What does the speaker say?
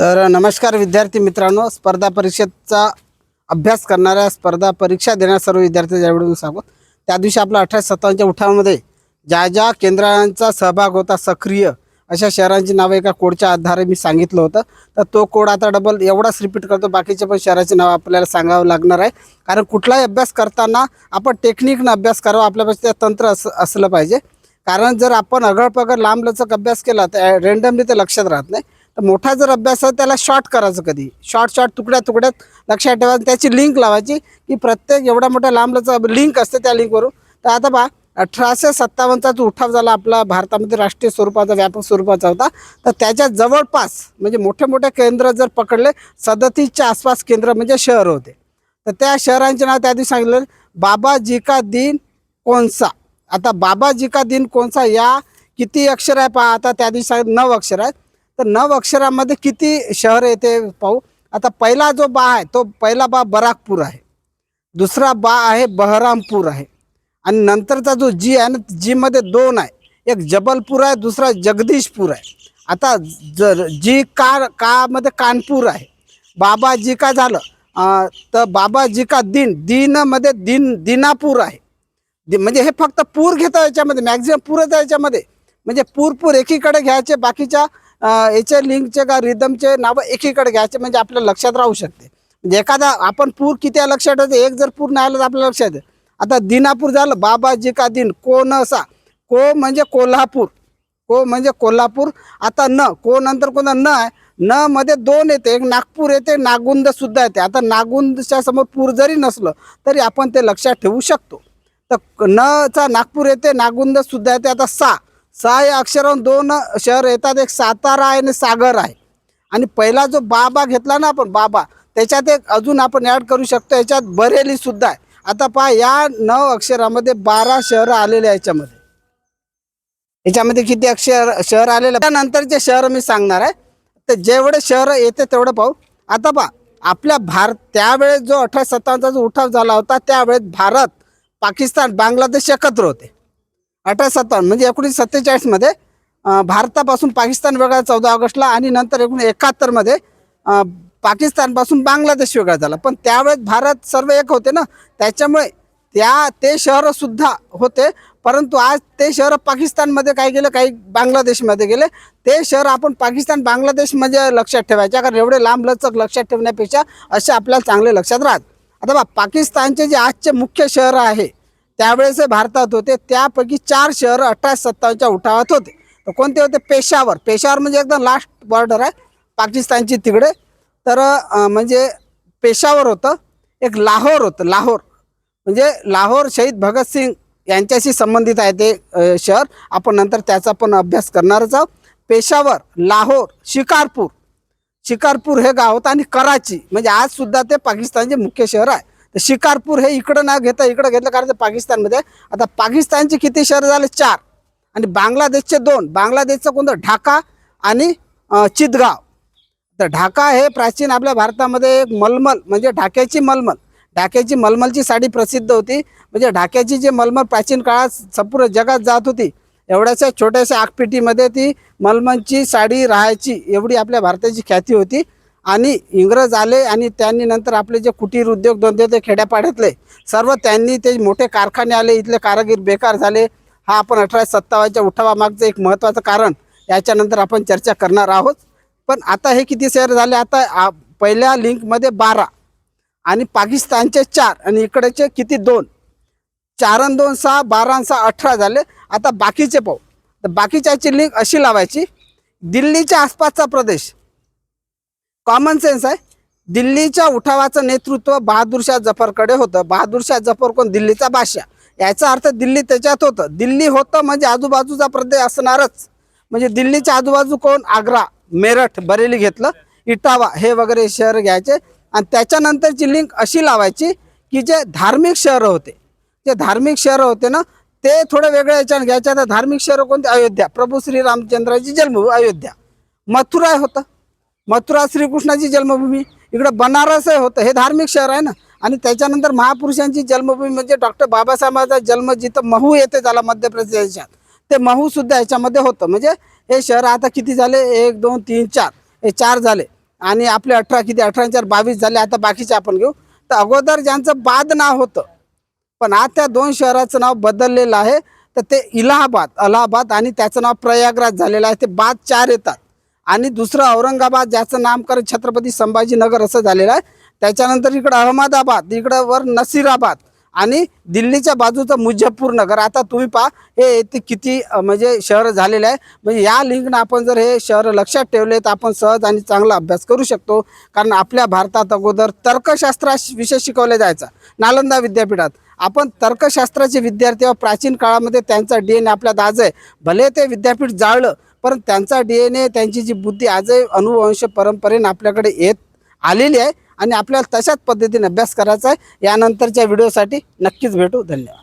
तर नमस्कार विद्यार्थी मित्रांनो, स्पर्धा परीक्षेचा अभ्यास करणाऱ्या, स्पर्धा परीक्षा देणाऱ्या सर्व विद्यार्थ्यांना यावेळी सांगू, त्या दिवशी आपला 1857च्या उठावामध्ये ज्या ज्या केंद्रांचा सहभाग होता सक्रिय, अशा शहरांची नावे एका कोडच्या आधारे मी सांगितलं होतं. तर तो कोड आता डबल एवढाच रिपीट करतो, बाकीचे पण शहराचे नाव आपल्याला सांगावं लागणार आहे. कारण कुठलाही अभ्यास करताना आपण टेक्निकनं अभ्यास करावा, आपल्यापाशी तंत्र असलं पाहिजे. कारण जर आपण अगळपगळ लांबलचक अभ्यास केला तर रँडमली ते लक्षात राहत नाही. तर मोठा जर अभ्यास आहे त्याला शॉर्ट करायचं, कधी शॉर्ट तुकड्यात लक्षात ठेवायचं, त्याची लिंक लावायची की प्रत्येक एवढा मोठा लांबलचा लिंक असते त्या लिंकवरून. तर आता पहा, 1857चा जो उठाव झाला आपला भारतामध्ये राष्ट्रीय स्वरूपाचा, व्यापक स्वरूपाचा होता. तर त्याच्या जवळपास म्हणजे मोठे मोठे केंद्र जर पकडले, 37च्या आसपास केंद्र म्हणजे शहर होते. तर त्या शहरांचे नाव त्या दिवशी सांगितलं, बाबाजी का दिन कोणसा. आता बाबाजी का दिन कोणसा या किती अक्षर आहे पहा. आता त्या दिवशी 9 अक्षर आहेत. तर 9 अक्षरामध्ये किती शहर येते पाहू. आता पहिला जो बा आहे तो पहिला बा बराकपूर आहे, दुसरा बा आहे बहरामपूर आहे, आणि नंतरचा जो जी आहे ना, जी मध्ये 2 आहे, एक जबलपूर आहे, दुसरा जगदीशपूर आहे. आता जर जी का मध्ये कानपूर आहे. बाबाजी का झालं तर बाबाजी का दिन मध्ये दिनापूर आहे. म्हणजे हे फक्त पूर घेता याच्यामध्ये, मॅक्झिमम पूरच आहे याच्यामध्ये. म्हणजे पूर एकीकडे घ्यायचे, बाकीच्या याचे लिंकचे का रिदमचे नावं एकीकडे घ्यायचे, म्हणजे आपल्याला लक्षात राहू शकते. म्हणजे एखादा आपण पूर किती लक्षात ठेवते, एक जर पूर नाही आलं तर आपल्याला लक्षात येते. आता दिनापूर झालं, बाबाजी का दिन कोणसा. को म्हणजे कोल्हापूर, को म्हणजे कोल्हापूर. आता न को नंतर कोणता न आहे, न मध्ये 2 येते, एक नागपूर येते, नागुंद सुद्धा येते. आता नागुंदच्या समोर पूर जरी नसलं तरी आपण ते लक्षात ठेवू शकतो. तर न चा नागपूर येते, नागुंद सुद्धा येते. आता सहा या अक्षरावरून 2 शहर येतात, एक सातारा आहे आणि सागर आहे. आणि पहिला जो बाबा घेतला ना आपण, बाबा, त्याच्यात एक अजून आपण ॲड करू शकतो, याच्यात बरेली सुद्धा आहे. आता पहा, या 9 अक्षरामध्ये 12 शहरं आलेले आहे. याच्यामध्ये किती शहर आलेले. त्यानंतरचे शहर मी सांगणार आहे. तर जेवढे शहर येते तेवढं पाहू. आता पहा, आपल्या त्यावेळेस जो 1857चा जो उठाव झाला होता, त्यावेळेस भारत, पाकिस्तान, बांगलादेश एकत्र होते. 1857 म्हणजे 1947मध्ये भारतापासून पाकिस्तान वेगळा 14 ऑगस्टला, आणि नंतर 1971मध्ये पाकिस्तानपासून बांगलादेश वेगळा झाला. पण त्यावेळेस भारत सर्व एक होते ना, त्याच्यामुळे ते शहरं सुद्धा होते. परंतु आज ते शहरं पाकिस्तानमध्ये काय गेले, काही बांगलादेशमध्ये गेले. ते शहर आपण पाकिस्तान बांगलादेश म्हणजे लक्षात ठेवायचे, कारण एवढे लांब लचक लक्षात ठेवण्यापेक्षा असे आपल्याला चांगले लक्षात राहत. आता बा, पाकिस्तानचे जे आजचे मुख्य शहर आहे त्यावेळेस भारतात होते, त्यापैकी 4 शहर 1857च्या उठावात होते. तर कोणते होते? पेशावर म्हणजे एकदम लास्ट बॉर्डर आहे पाकिस्तानची तिकडे. तर म्हणजे पेशावर होतं. एक लाहोर होतं, लाहोर म्हणजे लाहोर शहीद भगतसिंग यांच्याशी संबंधित आहे ते शहर. आपण नंतर त्याचा पण अभ्यास करणारच आहोत. पेशावर, लाहोर, शिकारपूर हे गाव होतं, आणि कराची म्हणजे आज सुद्धा ते पाकिस्तानचे मुख्य शहर आहे. तर शिकारपूर हे इकडं ना घेता इकडं घेतलं, कारण ते पाकिस्तानमध्ये. आता पाकिस्तानचे किती शहर झाले? 4, आणि बांगलादेशचे 2. बांगलादेशचं कोणतं? ढाका आणि चितगाव. तर ढाका हे प्राचीन आपल्या भारतामध्ये एक मलमल म्हणजे ढाक्याची मलमलची साडी प्रसिद्ध होती. म्हणजे ढाक्याची जी मलमल प्राचीन काळात संपूर्ण जगात जात होती. एवढ्याशा छोट्याशा आगपेटीमध्ये ती मलमलची साडी राहायची, एवढी आपल्या भारताची ख्याती होती. आणि इंग्रज आले, आणि त्यांनी नंतर आपले जे कुटीर उद्योग धंदे होते खेड्यापाड्यातले सर्व, त्यांनी ते मोठे कारखाने आले, इथले कारागीर बेकार झाले. हा आपण 1857च्या उठावामागचं एक महत्त्वाचं कारण, याच्यानंतर आपण चर्चा करणार आहोत. पण आता हे किती शहर झाले? आता पहिल्या लिंकमध्ये 12, आणि पाकिस्तानचे 4, आणि इकडेचे किती? 2. 4 आणि 2 6, 12 आणि 6 18 झाले. आता बाकीचे पाहू. तर बाकीच्याची लिंक अशी लावायची, दिल्लीच्या आसपासचा प्रदेश. कॉमन सेन्स आहे. दिल्लीच्या उठावाचं नेतृत्व बहादूरशाह जफरकडे होतं. बहादूरशाह जफर कोण? दिल्लीचा बादशाह. याचा अर्थ दिल्ली त्याच्यात होतं. दिल्ली होतं म्हणजे आजूबाजूचा प्रदेश असणारच. म्हणजे दिल्लीच्या आजूबाजू कोण? आग्रा, मेरठ, बरेली घेतलं, इटावा हे वगैरे शहर घ्यायचे. आणि त्याच्यानंतरची लिंक अशी लावायची की जे धार्मिक शहरं होते ना, ते थोडं वेगळ्या याच्यानं घ्यायचे. तर धार्मिक शहरं कोणते? अयोध्या, प्रभू श्रीरामचंद्राची जन्मभूमी अयोध्या. मथुरा होतं, मथुरा श्रीकृष्णाची जन्मभूमी. इकडं बनारस होतं, हे धार्मिक शहर आहे ना. आणि त्याच्यानंतर महापुरुषांची जन्मभूमी म्हणजे डॉक्टर बाबासाहेबांचा जन्म जिथं महू येते झाला मध्य प्रदेशात, ते महू सुद्धा याच्यामध्ये होतं. म्हणजे हे शहर आता किती झाले? 1 2 3 4, हे 4 झाले. आणि आपले 18 किती 18 झाले. आता बाकीचे आपण घेऊ. तर अगोदर ज्यांचं बाद नाव होतं, पण आज त्या 2 शहराचं नाव बदललेलं आहे. तर ते अलाहाबाद आणि त्याचं नाव प्रयागराज झालेलं आहे. ते बाद 4 येतात. आणि दुसरं औरंगाबाद, ज्याचं नामकरण छत्रपती संभाजीनगर असं झालेलं आहे. त्याच्यानंतर इकडं अहमदाबाद, इकडं वर नसीराबाद आणि दिल्लीच्या बाजूचं मुझफ्फरनगर. आता तुम्ही पहा हे ते किती म्हणजे शहर झालेले आहे. म्हणजे या लिंकनं आपण जर हे शहर लक्षात ठेवले तर आपण सहज आणि चांगला अभ्यास करू शकतो. कारण आपल्या भारतात अगोदर तर्कशास्त्र विषय शिकवला जायचा नालंदा विद्यापीठात. आपण तर्कशास्त्राचे विद्यार्थी व प्राचीन काळामध्ये त्यांचा DNA आपल्यात आज आहे. भले ते विद्यापीठ जाळलं, पण त्यांचा DNA, त्यांची जी बुद्धी आजही अनुवंश परंपरेने आपल्याकडे येत आलेली आहे. आणि आपल्याला तशाच पद्धतीने अभ्यास करायचा आहे. यानंतरच्या व्हिडिओसाठी नक्कीच भेटू. धन्यवाद.